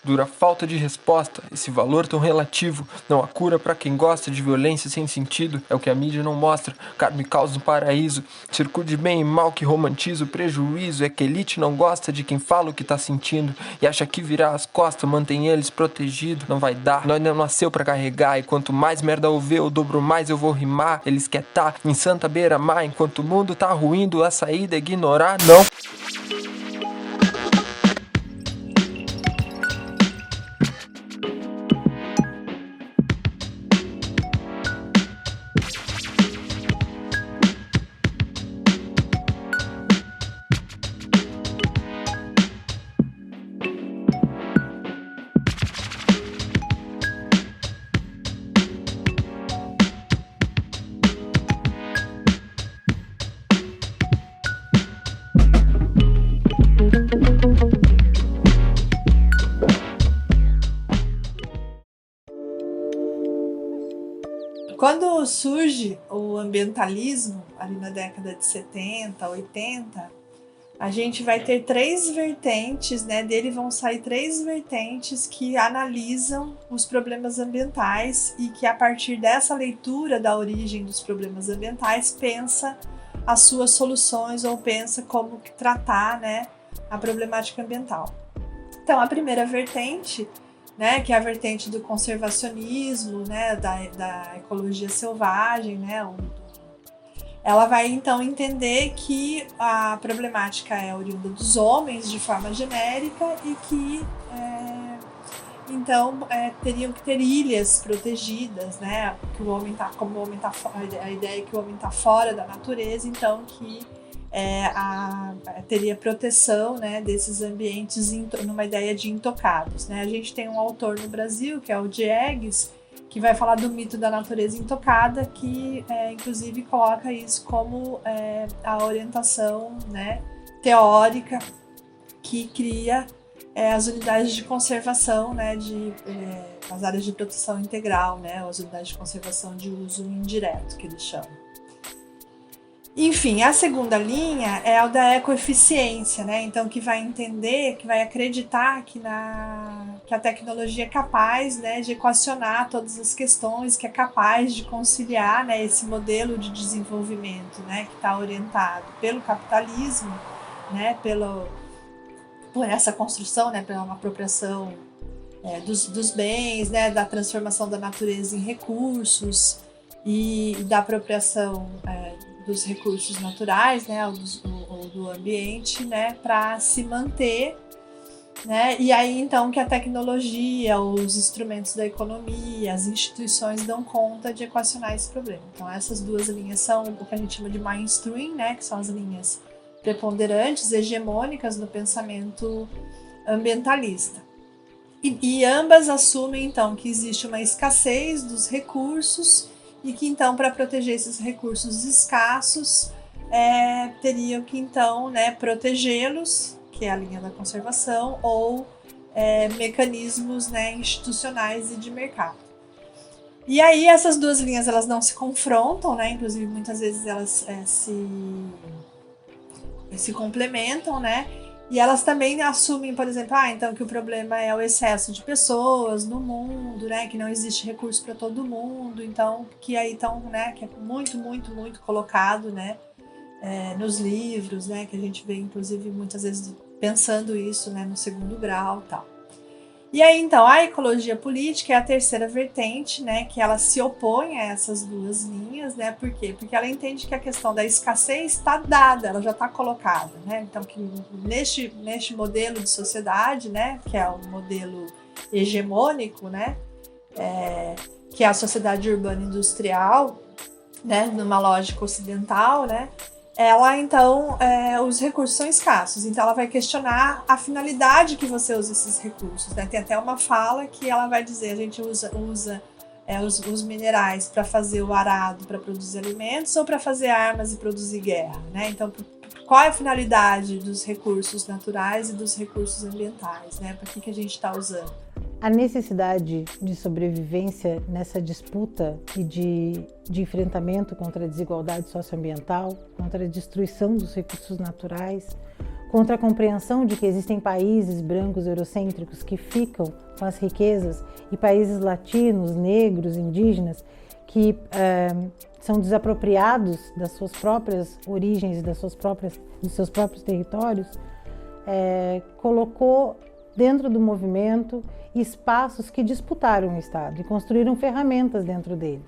dura falta de resposta, esse valor tão relativo. Não há cura pra quem gosta de violência sem sentido, é o que a mídia não mostra. Carne e caos no paraíso, circuito de bem e mal que romantiza o prejuízo. É que elite não gosta de quem fala o que tá sentindo e acha que virar as costas mantém eles protegidos. Não vai dar, nós não nasceu pra carregar, e quanto mais merda eu ver, o dobro mais eu vou rimar. Eles quer tá em santa beira-mar, enquanto o mundo tá ruindo, a saída é ignorar, não. Quando surge o ambientalismo, ali na década de 70, 80, a gente vai ter três vertentes, né? Dele vão sair três vertentes que analisam os problemas ambientais e que, a partir dessa leitura da origem dos problemas ambientais, pensa as suas soluções ou pensa como tratar, né, a problemática ambiental. Então, a primeira vertente, né, que é a vertente do conservacionismo, né, da ecologia selvagem, né, ela vai então entender que a problemática é oriunda dos homens de forma genérica e que teriam que ter ilhas protegidas, né, que o homem tá, como o homem tá fora, a ideia é que o homem está fora da natureza, então que teria proteção, né, desses ambientes numa ideia de intocados, né? A gente tem um autor no Brasil, que é o Diegues, que vai falar do mito da natureza intocada, que inclusive coloca isso como a orientação, né, teórica que cria as unidades de conservação, né, as áreas de proteção integral, né, as unidades de conservação de uso indireto, que eles chamam. Enfim, a segunda linha é a da ecoeficiência, né? Então, que vai entender, que vai acreditar que a tecnologia é capaz, né, de equacionar todas as questões, que é capaz de conciliar, né, esse modelo de desenvolvimento, né, que está orientado pelo capitalismo, né, por essa construção, né, pela apropriação dos bens, né, da transformação da natureza em recursos e da apropriação dos recursos naturais, né, ou do ambiente, né, para se manter, né, e aí então que a tecnologia, os instrumentos da economia, as instituições dão conta de equacionar esse problema. Então essas duas linhas são o que a gente chama de mainstream, né, que são as linhas preponderantes, hegemônicas no pensamento ambientalista. E ambas assumem então que existe uma escassez dos recursos e que então, para proteger esses recursos escassos, teriam que então, né, protegê-los, que é a linha da conservação, ou mecanismos, né, institucionais e de mercado. E aí essas duas linhas elas não se confrontam, né, inclusive muitas vezes elas se complementam, né? E elas também assumem, por exemplo, então que o problema é o excesso de pessoas no mundo, né? Que não existe recurso para todo mundo, então que aí estão, né? Que é muito, muito, muito colocado, né? Nos livros, né? Que a gente vê, inclusive, muitas vezes pensando isso, né? No segundo grau, tal. E aí, então, a ecologia política é a terceira vertente, né, que ela se opõe a essas duas linhas, né, por quê? Porque ela entende que a questão da escassez está dada, ela já está colocada, né, então que neste modelo de sociedade, né, que é o modelo hegemônico, né, que é a sociedade urbana industrial, né, numa lógica ocidental, né, ela, então, os recursos são escassos, então ela vai questionar a finalidade que você usa esses recursos, né? Tem até uma fala que ela vai dizer, a gente usa os minerais para fazer o arado, para produzir alimentos, ou para fazer armas e produzir guerra, né? Então, qual é a finalidade dos recursos naturais e dos recursos ambientais, né? Para que a gente está usando? A necessidade de sobrevivência nessa disputa e de enfrentamento contra a desigualdade socioambiental, contra a destruição dos recursos naturais, contra a compreensão de que existem países brancos eurocêntricos que ficam com as riquezas e países latinos, negros, indígenas que são desapropriados das suas próprias origens, dos seus próprios territórios, colocou dentro do movimento espaços que disputaram o Estado e construíram ferramentas dentro dele,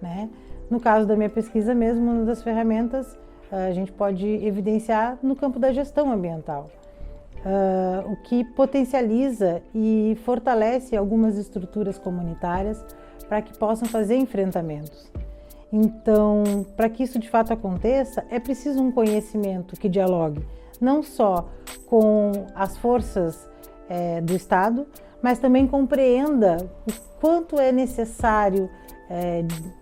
né? No caso da minha pesquisa mesmo, uma das ferramentas a gente pode evidenciar no campo da gestão ambiental, o que potencializa e fortalece algumas estruturas comunitárias para que possam fazer enfrentamentos. Então, para que isso de fato aconteça, é preciso um conhecimento que dialogue não só com as forças do Estado, mas também compreenda o quanto é necessário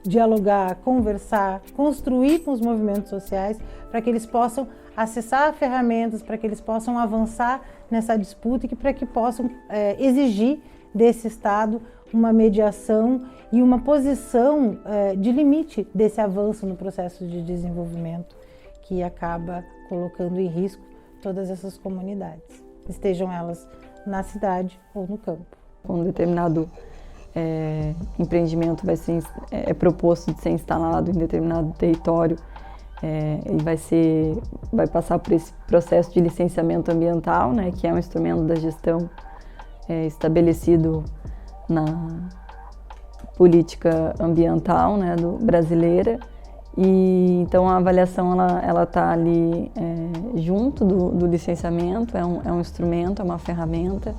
dialogar, conversar, construir com os movimentos sociais para que eles possam acessar ferramentas, para que eles possam avançar nessa disputa e para que possam exigir desse Estado uma mediação e uma posição de limite desse avanço no processo de desenvolvimento que acaba colocando em risco todas essas comunidades, estejam elas na cidade ou no campo. Um determinado empreendimento vai ser proposto de ser instalado em determinado território, ele vai passar por esse processo de licenciamento ambiental, né, que é um instrumento da gestão estabelecido na política ambiental, né, brasileira. E então a avaliação ela está ali junto do licenciamento, é um instrumento, é uma ferramenta.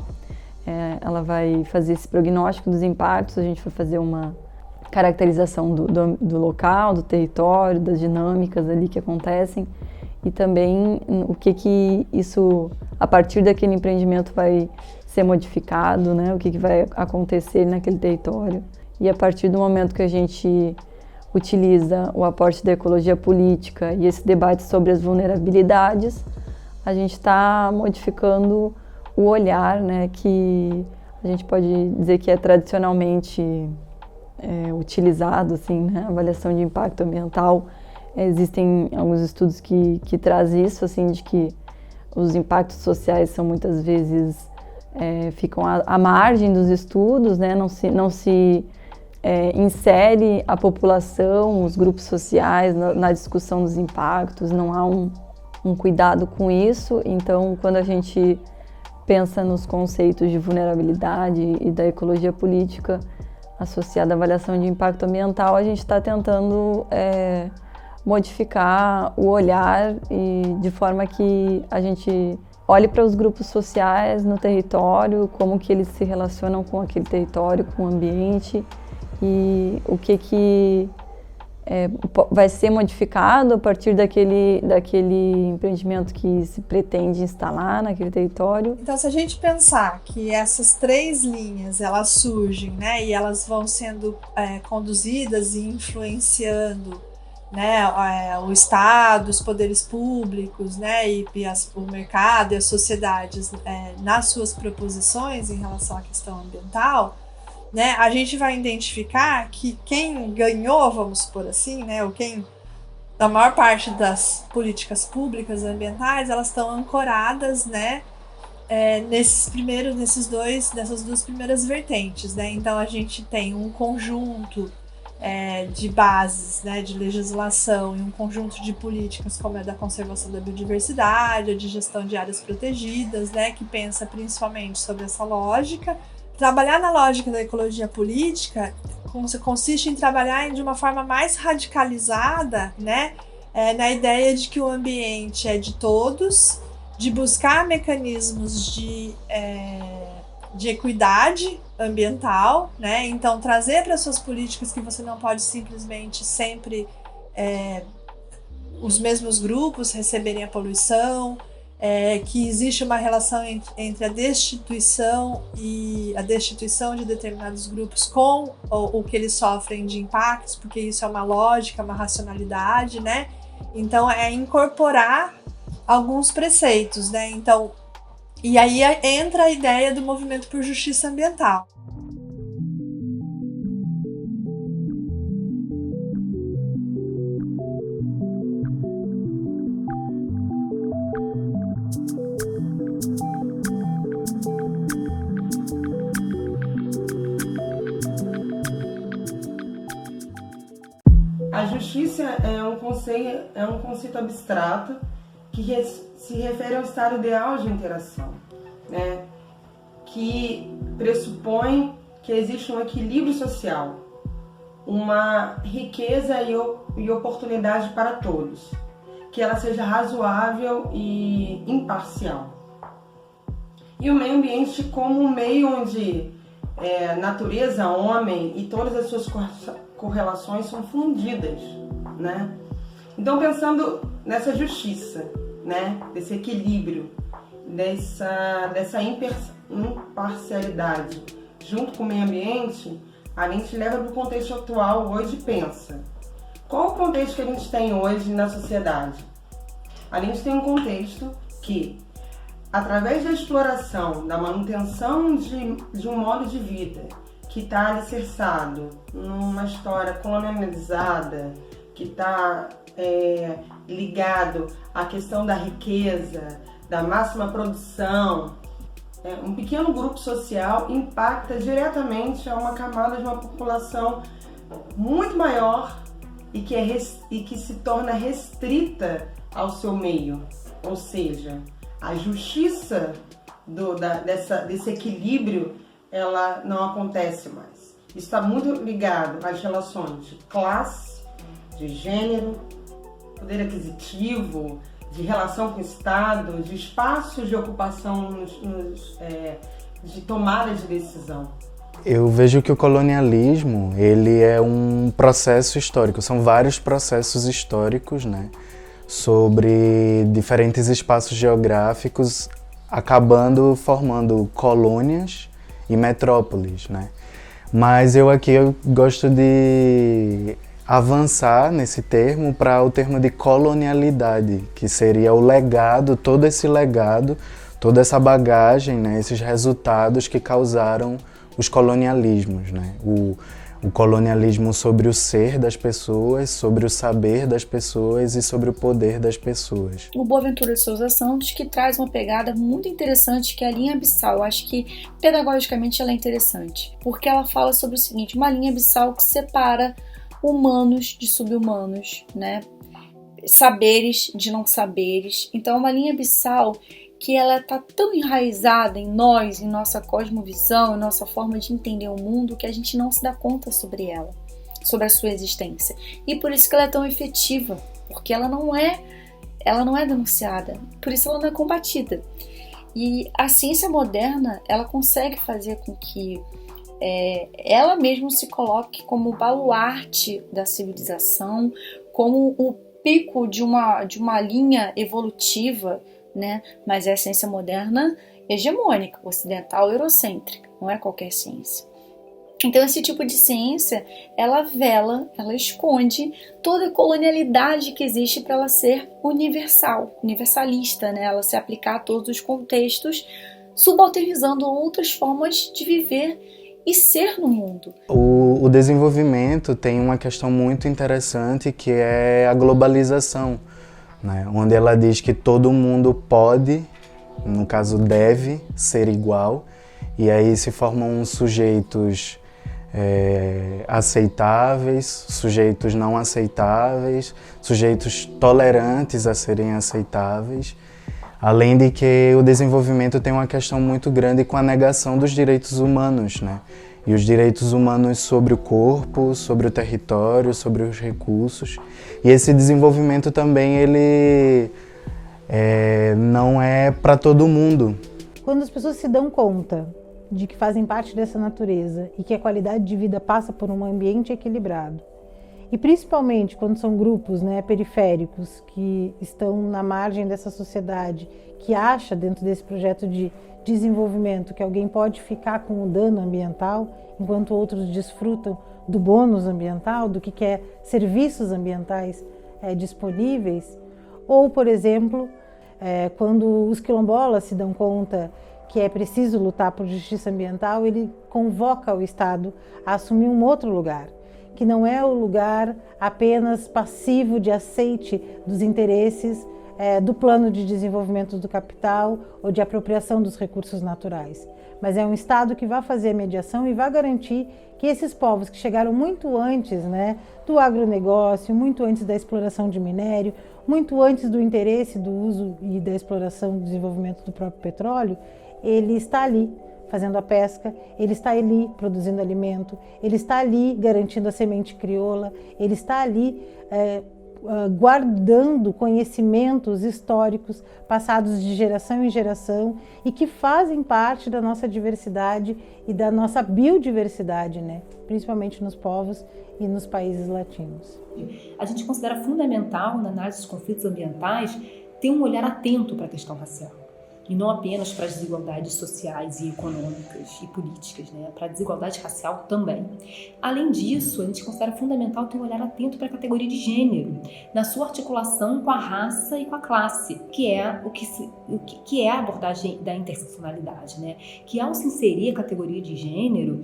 Ela vai fazer esse prognóstico dos impactos, a gente vai fazer uma caracterização do local, do território, das dinâmicas ali que acontecem e também o que isso, a partir daquele empreendimento, vai ser modificado, né? O que vai acontecer naquele território. E a partir do momento que a gente utiliza o aporte da ecologia política e esse debate sobre as vulnerabilidades, a gente está modificando o olhar, né, que a gente pode dizer que é tradicionalmente utilizado, assim, né, avaliação de impacto ambiental. Existem alguns estudos que trazem isso, assim, de que os impactos sociais são muitas vezes ficam à margem dos estudos, né, não se insere a população, os grupos sociais na discussão dos impactos, não há um cuidado com isso. Então, quando a gente pensa nos conceitos de vulnerabilidade e da ecologia política associada à avaliação de impacto ambiental, a gente está tentando modificar o olhar e de forma que a gente olhe para os grupos sociais no território, como que eles se relacionam com aquele território, com o ambiente e o que vai ser modificado a partir daquele empreendimento que se pretende instalar naquele território. Então, se a gente pensar que essas 3 linhas, elas surgem, né, e elas vão sendo conduzidas e influenciando, né, o Estado, os poderes públicos, né, o mercado e as sociedades nas suas proposições em relação à questão ambiental, né, a gente vai identificar que quem ganhou, vamos supor assim, né, ou a maior parte das políticas públicas ambientais, elas estão ancoradas, né, nessas 2 primeiras vertentes, né. Então a gente tem um conjunto de bases, né, de legislação e um conjunto de políticas como a da conservação da biodiversidade, a de gestão de áreas protegidas, né, que pensa principalmente sobre essa lógica. Trabalhar na lógica da ecologia política consiste em trabalhar de uma forma mais radicalizada, né, na ideia de que o ambiente é de todos, de buscar mecanismos de equidade ambiental, né? Então trazer para suas políticas que você não pode simplesmente sempre os mesmos grupos receberem a poluição, que existe uma relação entre a destituição de determinados grupos com o que eles sofrem de impactos, porque isso é uma lógica, uma racionalidade, né? Então é incorporar alguns preceitos, né? Então, e aí entra a ideia do movimento por justiça ambiental. justiça é um conceito abstrato que se refere ao estado ideal de interação, né? Que pressupõe que existe um equilíbrio social, uma riqueza e oportunidade para todos, que ela seja razoável e imparcial. E o meio ambiente como um meio onde natureza, homem e todas as suas correlações são fundidas, né? Então, pensando nessa justiça, né? Desse equilíbrio, dessa imparcialidade junto com o meio ambiente, a gente leva para o contexto atual hoje e pensa: qual o contexto que a gente tem hoje na sociedade? A gente tem um contexto que, através da exploração, da manutenção de um modo de vida que está alicerçado numa história colonializada, que está ligado à questão da riqueza, da máxima produção, um pequeno grupo social impacta diretamente a uma camada de uma população muito maior e que se torna restrita ao seu meio. Ou seja, a justiça desse equilíbrio, ela não acontece mais. Isso está muito ligado às relações de classe, de gênero, poder aquisitivo, de relação com o Estado, de espaços de ocupação, de tomada de decisão. Eu vejo que o colonialismo, ele é um processo histórico, são vários processos históricos, né, sobre diferentes espaços geográficos, acabando formando colônias e metrópoles, né. Mas eu gosto de avançar nesse termo para o termo de colonialidade, que seria o legado, todo esse legado, toda essa bagagem, né, esses resultados que causaram os colonialismos, né? O colonialismo sobre o ser das pessoas, sobre o saber das pessoas e sobre o poder das pessoas. O Boaventura de Souza Santos, que traz uma pegada muito interessante, que é a linha abissal. Eu acho que pedagogicamente ela é interessante, porque ela fala sobre o seguinte: uma linha abissal que separa humanos de sub-humanos, né? Saberes de não saberes. Então é uma linha abissal que ela está tão enraizada em nós, em nossa cosmovisão, em nossa forma de entender o mundo, que a gente não se dá conta sobre ela, sobre a sua existência. E por isso que ela é tão efetiva, porque ela não é denunciada, por isso ela não é combatida. E a ciência moderna, ela consegue fazer com que ela mesma se coloque como baluarte da civilização, como o pico de uma linha evolutiva, né? Mas é a ciência moderna hegemônica, ocidental, eurocêntrica, não é qualquer ciência. Então esse tipo de ciência, ela vela, ela esconde toda a colonialidade que existe para ela ser universalista, né? Ela se aplicar a todos os contextos, subalternizando outras formas de viver e ser no mundo. O desenvolvimento tem uma questão muito interessante, que é a globalização, né? Onde ela diz que todo mundo pode, no caso deve, ser igual, e aí se formam sujeitos aceitáveis, sujeitos não aceitáveis, sujeitos tolerantes a serem aceitáveis, além de que o desenvolvimento tem uma questão muito grande com a negação dos direitos humanos, né? E os direitos humanos sobre o corpo, sobre o território, sobre os recursos. E esse desenvolvimento também, ele não é para todo mundo. Quando as pessoas se dão conta de que fazem parte dessa natureza e que a qualidade de vida passa por um ambiente equilibrado, e principalmente quando são grupos, né, periféricos que estão na margem dessa sociedade, que acha dentro desse projeto de desenvolvimento que alguém pode ficar com o dano ambiental, enquanto outros desfrutam do bônus ambiental, do que é serviços ambientais disponíveis. Ou, por exemplo, quando os quilombolas se dão conta que é preciso lutar por justiça ambiental, ele convoca o Estado a assumir um outro lugar, que não é o lugar apenas passivo de aceite dos interesses do plano de desenvolvimento do capital ou de apropriação dos recursos naturais, mas é um Estado que vai fazer a mediação e vai garantir que esses povos que chegaram muito antes, né, do agronegócio, muito antes da exploração de minério, muito antes do interesse do uso e da exploração do desenvolvimento do próprio petróleo, ele está ali fazendo a pesca, ele está ali produzindo alimento, ele está ali garantindo a semente crioula, ele está ali guardando conhecimentos históricos passados de geração em geração e que fazem parte da nossa diversidade e da nossa biodiversidade, né? Principalmente nos povos e nos países latinos. A gente considera fundamental, na análise dos conflitos ambientais, ter um olhar atento para a questão racial. E não apenas para as desigualdades sociais e econômicas e políticas, né? Para a desigualdade racial também. Além disso, a gente considera fundamental ter um olhar atento para a categoria de gênero, na sua articulação com a raça e com a classe, que é a abordagem da interseccionalidade, né? Que ao se inserir a categoria de gênero,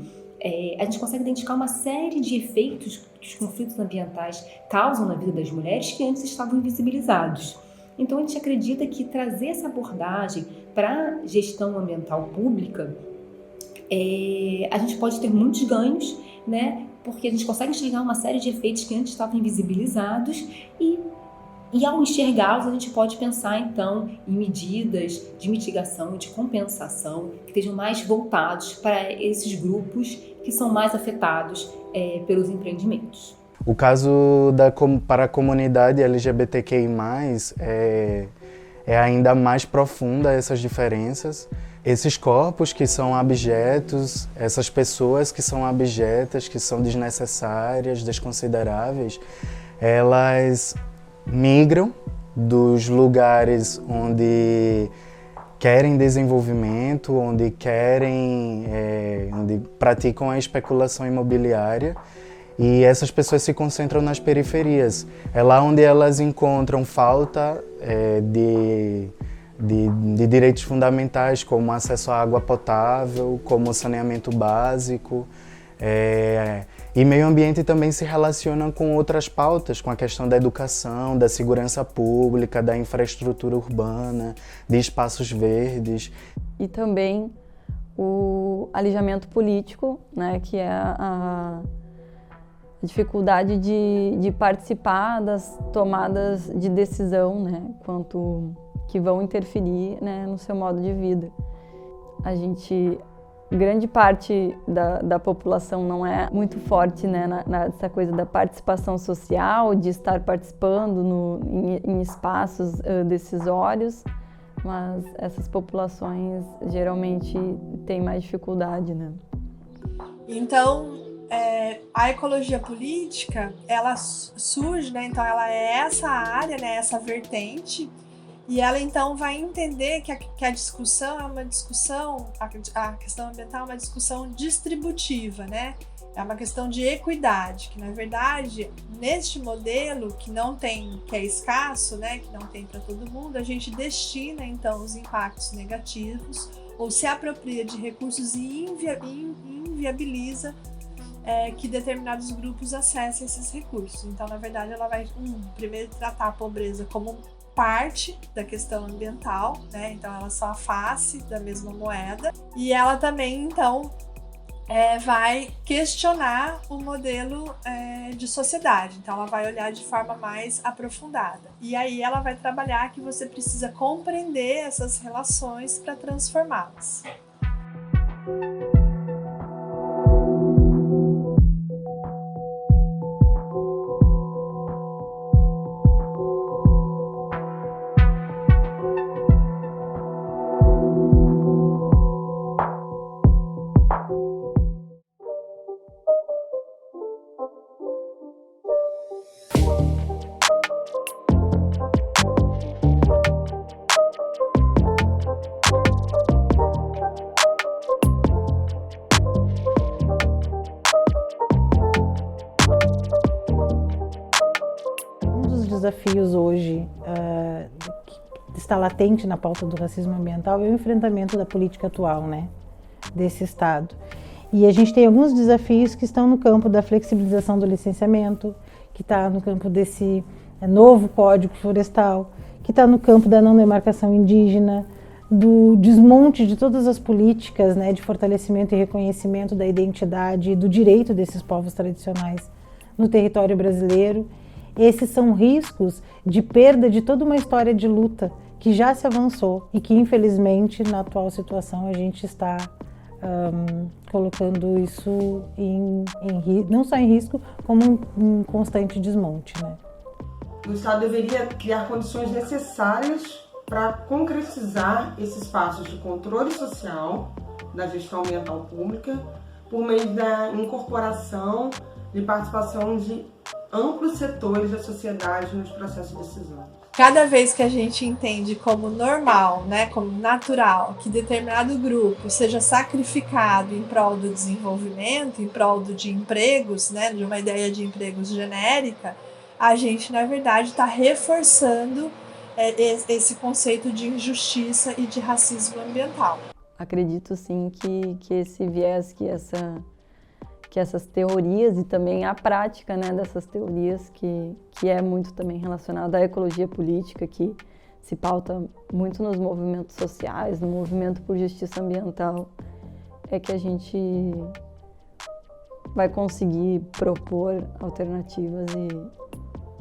a gente consegue identificar uma série de efeitos que os conflitos ambientais causam na vida das mulheres que antes estavam invisibilizados. Então, a gente acredita que trazer essa abordagem para a gestão ambiental pública, a gente pode ter muitos ganhos, né? Porque a gente consegue enxergar uma série de efeitos que antes estavam invisibilizados e ao enxergá-los, a gente pode pensar, então, em medidas de mitigação e de compensação que estejam mais voltados para esses grupos que são mais afetados pelos empreendimentos. O caso para a comunidade LGBTQI+, é ainda mais profunda essas diferenças. Esses corpos que são abjetos, essas pessoas que são abjetas, que são desnecessárias, desconsideráveis, elas migram dos lugares onde querem desenvolvimento, onde praticam a especulação imobiliária, e essas pessoas se concentram nas periferias. É lá onde elas encontram falta de direitos fundamentais, como acesso à água potável, como saneamento básico. E meio ambiente também se relaciona com outras pautas, com a questão da educação, da segurança pública, da infraestrutura urbana, de espaços verdes. E também o alijamento político, né, que é a dificuldade de participar das tomadas de decisão, né, que vão interferir, né, no seu modo de vida. Grande parte da população não é muito forte, né, nessa coisa da participação social, de estar participando em espaços decisórios, mas essas populações geralmente têm mais dificuldade, né? Então, a ecologia política, ela surge, né? Então ela é essa área, né? Essa vertente, e ela então vai entender que a discussão é uma discussão, a questão ambiental é uma discussão distributiva, né? É uma questão de equidade, que na verdade, neste modelo que é escasso, né? Que não tem para todo mundo, a gente destina então os impactos negativos ou se apropria de recursos e inviabiliza que determinados grupos acessem esses recursos. Então, na verdade, ela vai primeiro tratar a pobreza como parte da questão ambiental, né? Então, ela é só a face da mesma moeda. E ela também, então, vai questionar o modelo de sociedade. Então, ela vai olhar de forma mais aprofundada. E aí, ela vai trabalhar que você precisa compreender essas relações para transformá-las. Desafios hoje que está latente na pauta do racismo ambiental é o enfrentamento da política atual, né, desse Estado. E a gente tem alguns desafios que estão no campo da flexibilização do licenciamento, que está no campo desse novo Código Florestal, que está no campo da não demarcação indígena, do desmonte de todas as políticas, né, de fortalecimento e reconhecimento da identidade e do direito desses povos tradicionais no território brasileiro. Esses são riscos de perda de toda uma história de luta que já se avançou e que, infelizmente, na atual situação, a gente está colocando isso não só em risco, como em constante desmonte, né? O Estado deveria criar condições necessárias para concretizar esses passos de controle social da gestão ambiental pública por meio da incorporação e participação de amplos setores da sociedade nos processos decisórios. Cada vez que a gente entende como normal, né, como natural, que determinado grupo seja sacrificado em prol do desenvolvimento, em prol de empregos, né, de uma ideia de empregos genérica, a gente, na verdade, está reforçando esse conceito de injustiça e de racismo ambiental. Acredito, sim, que esse viés, que essas teorias e também a prática, né, dessas teorias, que é muito também relacionada à ecologia política, que se pauta muito nos movimentos sociais, no movimento por justiça ambiental, é que a gente vai conseguir propor alternativas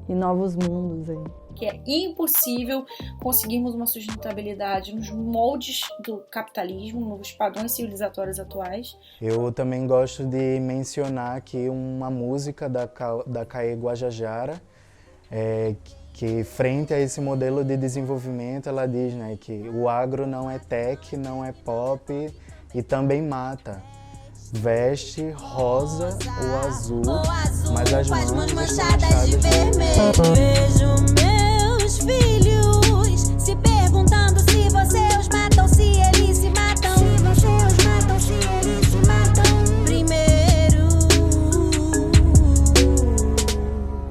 e novos mundos aí. Que é impossível conseguirmos uma sustentabilidade nos moldes do capitalismo, nos padrões civilizatórios atuais. Eu também gosto de mencionar aqui uma música da Caê Guajajara, que frente a esse modelo de desenvolvimento, ela diz, né, que o agro não é tech, não é pop e também mata. Veste rosa ou azul, mas as mãos estão manchadas de vermelho. Vejo meus filhos se perguntando se você os matam, se eles se matam. Se você os matam, se eles se matam. Primeiro,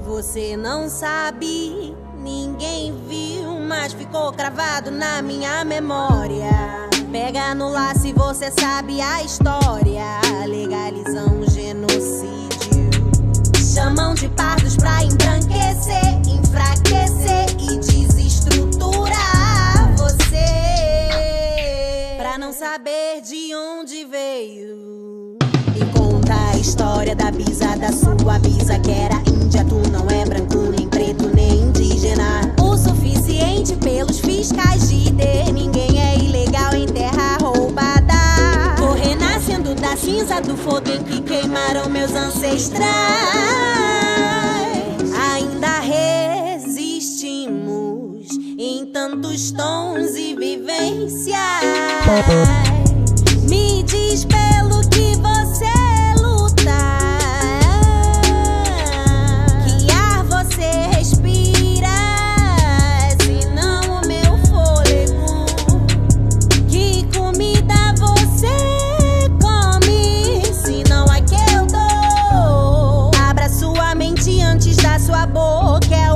você não sabe, ninguém viu, mas ficou cravado na minha memória. Pega no laço e você sabe a história. Legalizam o genocídio. Chamam de pardos pra embranquecer, enfraquecer e desestruturar você. Pra não saber de onde veio. E conta a história da bisa, da sua bisa que era índia. Tu não é branco, nem preto, nem indígena. O suficiente pelos fiscais de ID. Ninguém é ilegal em terra roubada. Tô renascendo da cinza do fogo em que queimaram meus ancestrais. Ainda resistimos em tantos tons e vivências. Me diz pelo que você luta, que ar você respira, se não o meu fôlego. Que comida você come, se não a que eu dou. Abra sua mente antes da sua boca.